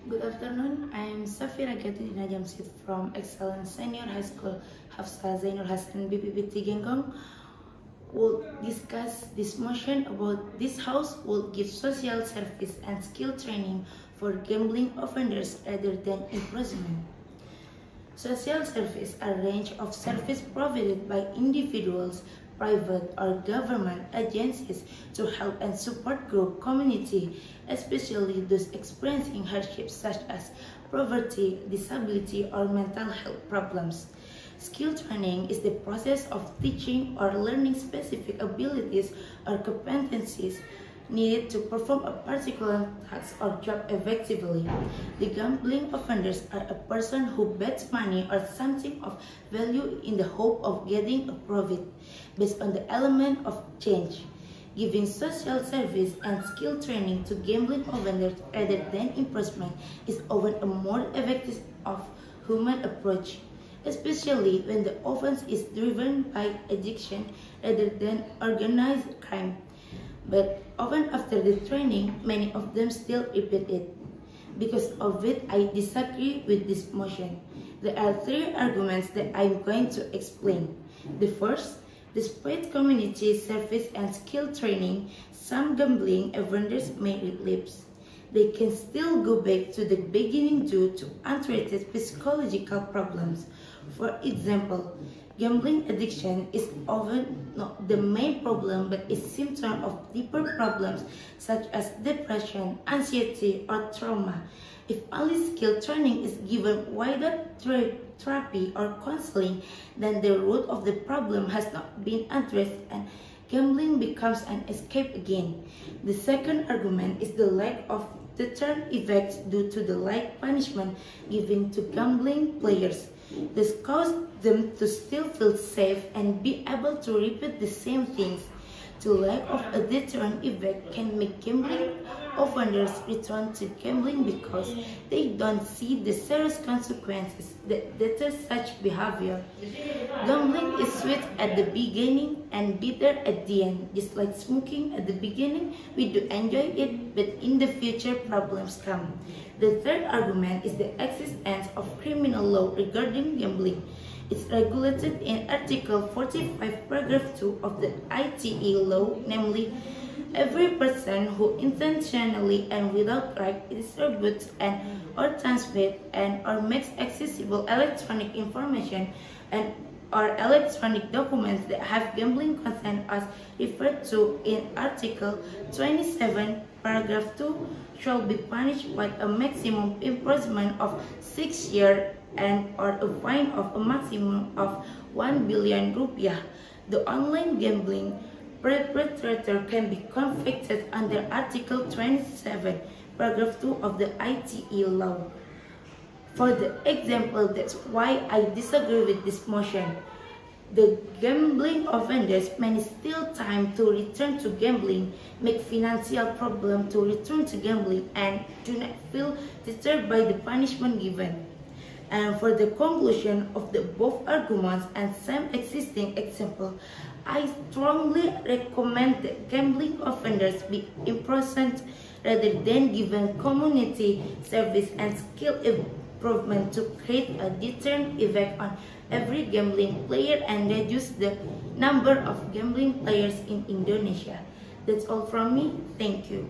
Good afternoon. I am Safira Gatina Jamsit from Excellent Senior High School, Haf-Sa, Zainul, Hasan, Bppt, Genggong. We'll discuss this motion about this house will give social service and skill training for gambling offenders rather than imprisonment. Social service are a range of service provided by individuals, private or government agencies to help and support group community, especially those experiencing hardships such as poverty, disability, or mental health problems. Skill training is the process of teaching or learning specific abilities or competencies needed to perform a particular task or job effectively. The gambling offenders are a person who bets money or something of value in the hope of getting a profit based on the element of change. Giving social service and skill training to gambling offenders rather than imprisonment is often a more effective of human approach, especially when the offense is driven by addiction rather than organized crime. But often after the training, many of them still repeat it. Because of it, I disagree with this motion. There are three arguments that I'm going to explain. The first, despite community service and skill training, some gambling offenders may relapse. They can still go back to the beginning due to untreated psychological problems. For example, gambling addiction is often not the main problem but a symptom of deeper problems such as depression, anxiety, or trauma. If only skill training is given without therapy or counseling, then the root of the problem has not been addressed and gambling becomes an escape again. The second argument is the lack of deterrent effects due to the light punishment given to gambling players. This caused them to still feel safe and be able to repeat the same things. The lack of a deterrent effect can make gambling offenders return to gambling because they don't see the serious consequences that deter such behavior. Gambling is sweet at the beginning and bitter at the end. Just like smoking at the beginning, we do enjoy it, but in the future problems come. The third argument is the existence of criminal law regarding gambling. It's regulated in Article 45, Paragraph 2 of the ITE law, namely, every person who intentionally and without right distributes and or transmits and or makes accessible electronic information and or electronic documents that have gambling content as referred to in Article 27, Paragraph 2 shall be punished with a maximum imprisonment of 6 years and or a fine of a maximum of 1 billion rupiah. The online gambling perpetrator can be convicted under Article 27, Paragraph 2 of the ITE law. For the example, that's why I disagree with this motion. The gambling offenders may steal time to return to gambling, make financial problem to return to gambling, and do not feel disturbed by the punishment given. And for the conclusion of the above arguments and some existing example, I strongly recommend that gambling offenders be imprisoned rather than given community service and skill improvement to create a deterrent effect on every gambling player and reduce the number of gambling players in Indonesia. That's all from me. Thank you.